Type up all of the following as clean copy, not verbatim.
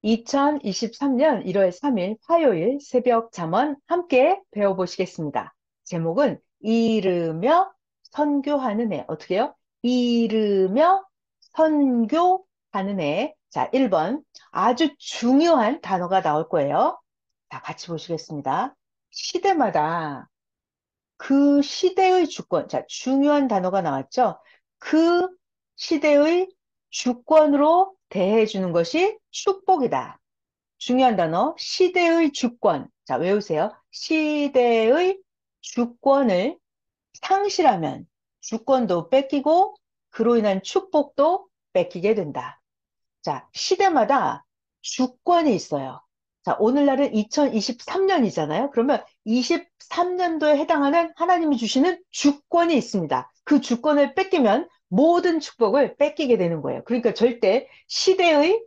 2023년 1월 3일 화요일 새벽 잠언 함께 배워보시겠습니다. 제목은 잃으며 선교하는 애. 어떻게 해요? 잃으며 선교하는 애. 자, 1번. 아주 중요한 단어가 나올 거예요. 자, 같이 보시겠습니다. 시대마다 그 시대의 주권, 자, 중요한 단어가 나왔죠? 그 시대의 주권으로 대해주는 것이 축복이다. 중요한 단어, 시대의 주권. 자, 외우세요. 시대의 주권을 상실하면 주권도 뺏기고 그로 인한 축복도 뺏기게 된다. 자, 시대마다 주권이 있어요. 자, 오늘날은 2023년이잖아요. 그러면 23년도에 해당하는 하나님이 주시는 주권이 있습니다. 그 주권을 뺏기면 모든 축복을 뺏기게 되는 거예요. 그러니까 절대 시대의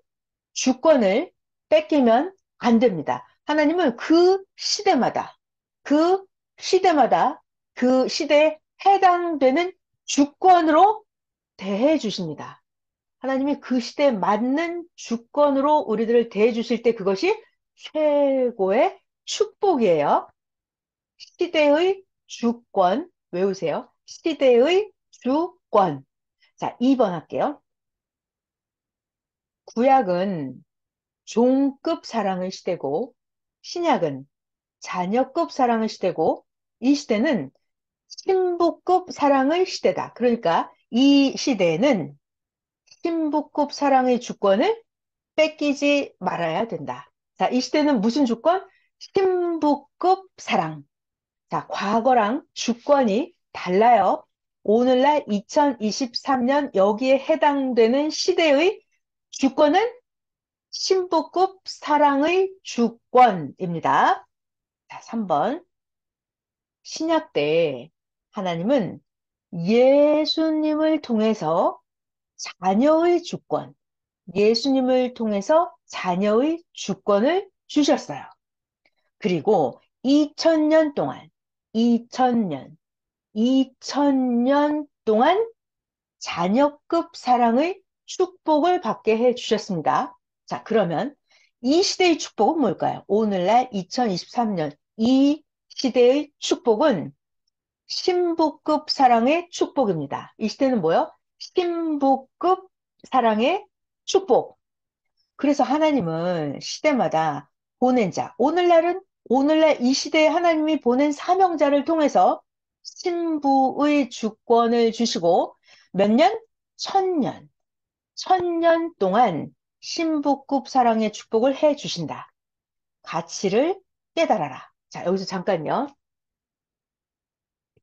주권을 뺏기면 안 됩니다. 하나님은 그 시대마다 그 시대에 해당되는 주권으로 대해 주십니다. 하나님이 그 시대에 맞는 주권으로 우리들을 대해 주실 때 그것이 최고의 축복이에요. 시대의 주권 외우세요. 시대의 주권. 자, 2번 할게요. 구약은 종급 사랑의 시대고 신약은 자녀급 사랑의 시대고 이 시대는 신부급 사랑의 시대다. 그러니까 이 시대에는 신부급 사랑의 주권을 뺏기지 말아야 된다. 자, 이 시대는 무슨 주권? 신부급 사랑. 자, 과거랑 주권이 달라요. 오늘날 2023년 여기에 해당되는 시대의 주권은 신부급 사랑의 주권입니다. 자, 3번. 신약 때 하나님은 예수님을 통해서 자녀의 주권, 예수님을 통해서 자녀의 주권을 주셨어요. 그리고 2000년 동안, 2000년 동안 자녀급 사랑의 축복을 받게 해 주셨습니다. 자, 그러면 이 시대의 축복은 뭘까요? 오늘날 2023년 이 시대의 축복은 신부급 사랑의 축복입니다. 이 시대는 뭐요? 신부급 사랑의 축복. 그래서 하나님은 시대마다 보낸 자, 오늘날 이 시대에 하나님이 보낸 사명자를 통해서 신부의 주권을 주시고 몇 년? 1000년. 1000년 동안 신부급 사랑의 축복을 해 주신다. 가치를 깨달아라. 자, 여기서 잠깐요.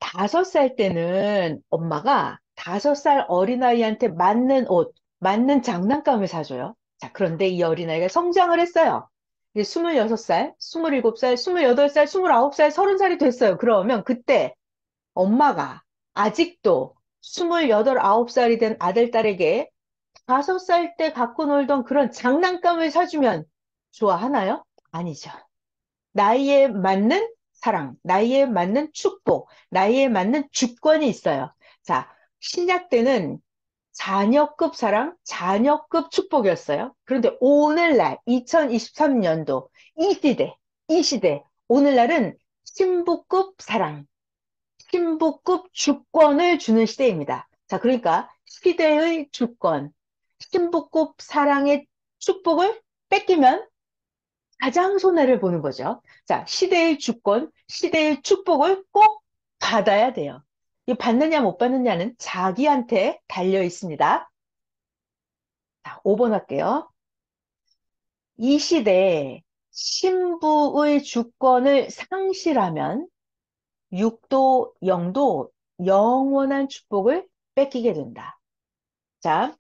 5살 때는 엄마가 5살 어린아이한테 맞는 옷, 맞는 장난감을 사줘요. 자, 그런데 이 어린아이가 성장을 했어요. 이제 26살, 27살, 28살, 29살, 30살이 됐어요. 그러면 그때 엄마가 아직도 28, 9살이 된 아들, 딸에게 5살 때 갖고 놀던 그런 장난감을 사주면 좋아하나요? 아니죠. 나이에 맞는 사랑, 나이에 맞는 축복, 나이에 맞는 주권이 있어요. 자, 신약 때는 자녀급 사랑, 자녀급 축복이었어요. 그런데 오늘날 2023년도 이 시대, 오늘날은 신부급 사랑, 신부급 주권을 주는 시대입니다. 자, 그러니까 시대의 주권, 신부급 사랑의 축복을 뺏기면 가장 손해를 보는 거죠. 자, 시대의 주권, 시대의 축복을 꼭 받아야 돼요. 이 받느냐 못 받느냐는 자기한테 달려 있습니다. 자, 5번 할게요. 이 시대에 신부의 주권을 상실하면 육도, 영도 영원한 축복을 뺏기게 된다. 자,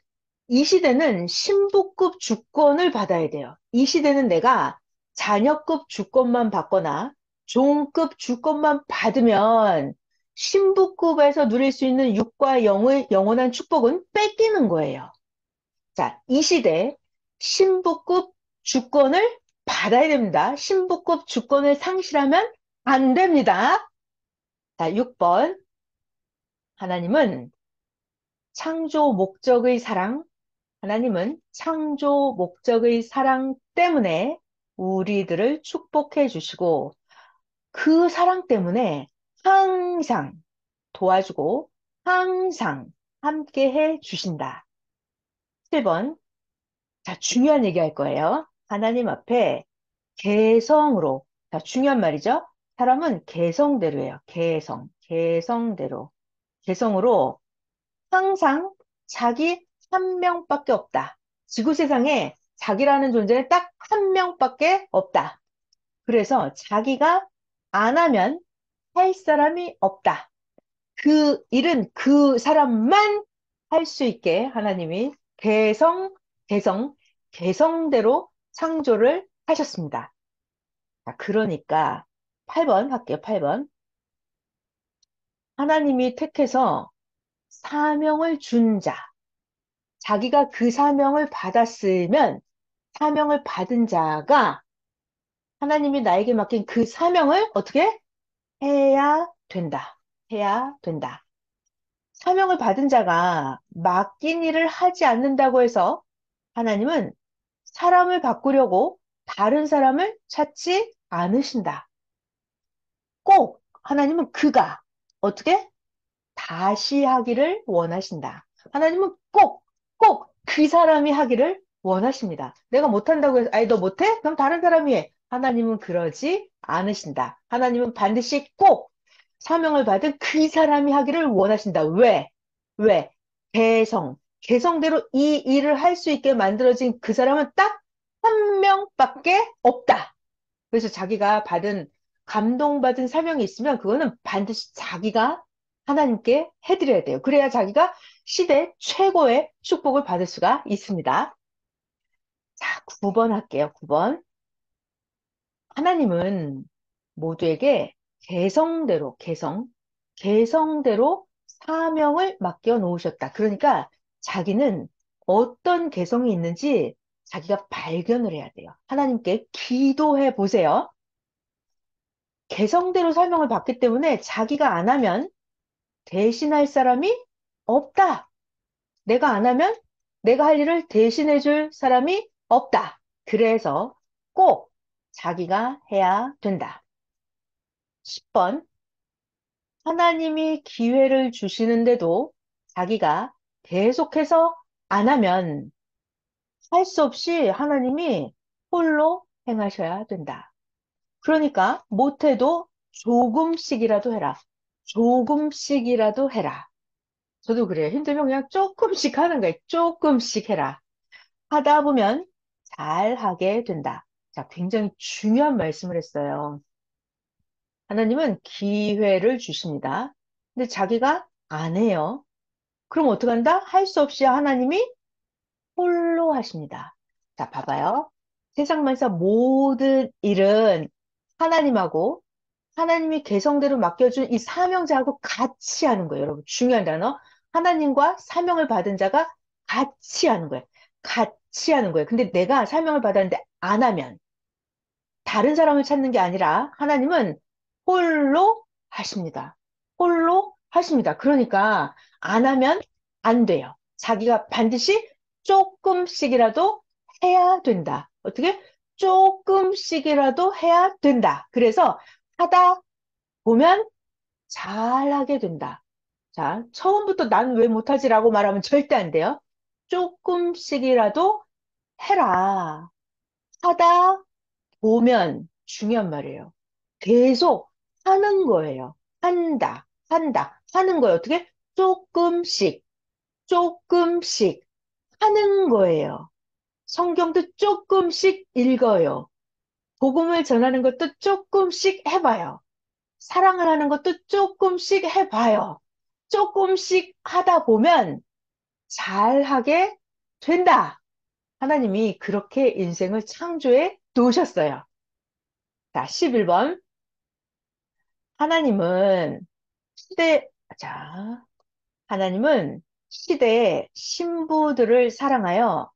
이 시대는 신부급 주권을 받아야 돼요. 이 시대는 내가 자녀급 주권만 받거나 종급 주권만 받으면 신부급에서 누릴 수 있는 육과 영의 영원한 축복은 뺏기는 거예요. 자, 이 시대 신부급 주권을 받아야 됩니다. 신부급 주권을 상실하면 안 됩니다. 자, 6번. 하나님은 창조 목적의 사랑, 하나님은 창조 목적의 사랑 때문에 우리들을 축복해 주시고 그 사랑 때문에 항상 도와주고 항상 함께 해 주신다. 7번. 자, 중요한 얘기 할 거예요. 하나님 앞에 개성으로. 자, 중요한 말이죠. 사람은 개성대로 해요. 개성대로. 개성으로 항상 자기 한 명밖에 없다. 지구 세상에 자기라는 존재는 딱 한 명밖에 없다. 그래서 자기가 안 하면 할 사람이 없다. 그 일은 그 사람만 할 수 있게 하나님이 개성, 개성대로 창조를 하셨습니다. 자, 그러니까 8번 할게요. 8번. 하나님이 택해서 사명을 준 자. 자기가 그 사명을 받았으면 사명을 받은 자가 하나님이 나에게 맡긴 그 사명을 어떻게 해야 된다. 해야 된다. 사명을 받은 자가 맡긴 일을 하지 않는다고 해서 하나님은 사람을 바꾸려고 다른 사람을 찾지 않으신다. 꼭 하나님은 그가 어떻게 다시 하기를 원하신다. 하나님은 꼭 그 사람이 하기를 원하십니다. 내가 못한다고 해서, 아니, 너 못해? 그럼 다른 사람이 해. 하나님은 그러지 않으신다. 하나님은 반드시 꼭 사명을 받은 그 사람이 하기를 원하신다. 왜? 왜? 개성대로 이 일을 할 수 있게 만들어진 그 사람은 딱 한 명밖에 없다. 그래서 자기가 감동받은 사명이 있으면 그거는 반드시 자기가 하나님께 해드려야 돼요. 그래야 자기가 시대 최고의 축복을 받을 수가 있습니다. 자, 9번 할게요. 9번. 하나님은 모두에게 개성대로 사명을 맡겨 놓으셨다. 그러니까 자기는 어떤 개성이 있는지 자기가 발견을 해야 돼요. 하나님께 기도해 보세요. 개성대로 설명을 받기 때문에 자기가 안 하면 대신할 사람이 없다. 내가 안 하면 내가 할 일을 대신해 줄 사람이 없다. 그래서 꼭 자기가 해야 된다. 10번. 하나님이 기회를 주시는데도 자기가 계속해서 안 하면 할 수 없이 하나님이 홀로 행하셔야 된다. 그러니까 못해도 조금씩이라도 해라. 조금씩이라도 해라. 저도 그래요. 힘들면 그냥 조금씩 하는 거예요. 조금씩 해라. 하다 보면 잘 하게 된다. 자, 굉장히 중요한 말씀을 했어요. 하나님은 기회를 주십니다. 근데 자기가 안 해요. 그럼 어떡한다? 할 수 없이 하나님이 홀로 하십니다. 자, 봐봐요. 세상만사 모든 일은 하나님하고 하나님이 개성대로 맡겨준 이 사명자하고 같이 하는 거예요, 여러분. 중요한 단어. 하나님과 사명을 받은 자가 같이 하는 거예요. 같이 하는 거예요. 근데 내가 사명을 받았는데 안 하면 다른 사람을 찾는 게 아니라 하나님은 홀로 하십니다. 홀로 하십니다. 그러니까 안 하면 안 돼요. 자기가 반드시 조금씩이라도 해야 된다. 어떻게? 조금씩이라도 해야 된다. 그래서 하다 보면 잘하게 된다. 자, 처음부터 난 왜 못하지라고 말하면 절대 안 돼요. 조금씩이라도 해라. 하다 보면 중요한 말이에요. 계속 하는 거예요. 하는 거예요. 어떻게? 조금씩 하는 거예요. 성경도 조금씩 읽어요. 복음을 전하는 것도 조금씩 해봐요. 사랑을 하는 것도 조금씩 해봐요. 조금씩 하다 보면 잘하게 된다. 하나님이 그렇게 인생을 창조해 놓으셨어요. 자, 11번. 하나님은 시대, 자, 하나님은 시대의 신부들을 사랑하여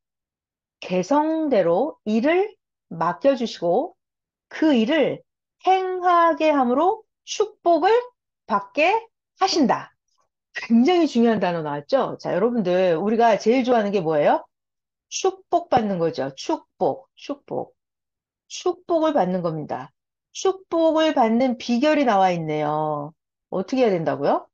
개성대로 일을 맡겨주시고 그 일을 행하게 함으로 축복을 받게 하신다. 굉장히 중요한 단어 나왔죠? 자, 여러분들, 우리가 제일 좋아하는 게 뭐예요? 축복받는 거죠. 축복, 축복. 축복을 받는 겁니다. 축복을 받는 비결이 나와 있네요. 어떻게 해야 된다고요?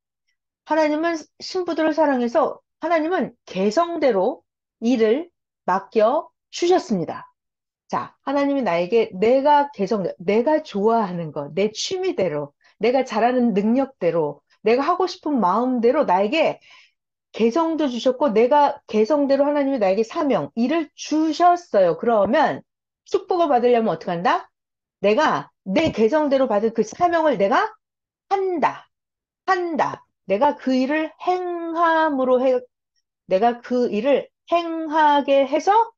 하나님은 신부들을 사랑해서 하나님은 개성대로 일을 맡겨 주셨습니다. 자, 하나님이 나에게 내가 좋아하는 거, 내 취미대로, 내가 잘하는 능력대로, 내가 하고 싶은 마음대로 나에게 개성도 주셨고, 내가 개성대로 하나님이 나에게 사명, 일을 주셨어요. 그러면 축복을 받으려면 어떻게 한다? 내가 내 개성대로 받은 그 사명을 내가 한다. 한다. 내가 그 일을 행하게 해서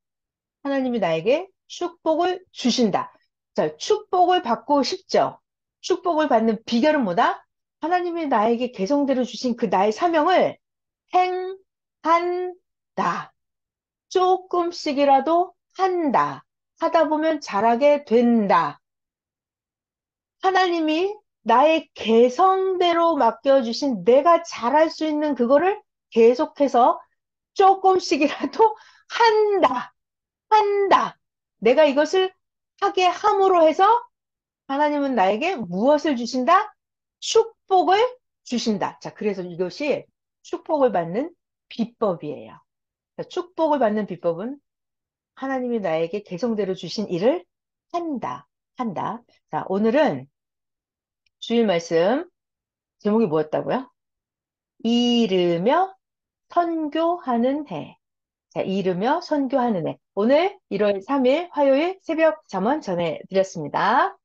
하나님이 나에게 축복을 주신다. 자, 축복을 받고 싶죠? 축복을 받는 비결은 뭐다? 하나님이 나에게 개성대로 주신 그 나의 사명을 행한다. 조금씩이라도 한다. 하다 보면 잘하게 된다. 하나님이 나의 개성대로 맡겨주신 내가 잘할 수 있는 그거를 계속해서 조금씩이라도 한다. 한다. 내가 이것을 하게 함으로 해서 하나님은 나에게 무엇을 주신다? 축복을 주신다. 자, 그래서 이것이 축복을 받는 비법이에요. 자, 축복을 받는 비법은 하나님이 나에게 개성대로 주신 일을 한다. 한다. 자, 오늘은 주일 말씀 제목이 뭐였다고요? 이르며 선교하는 해. 자, 이르며 선교하는 해. 오늘 1월 3일 화요일 새벽 잠언 전해드렸습니다.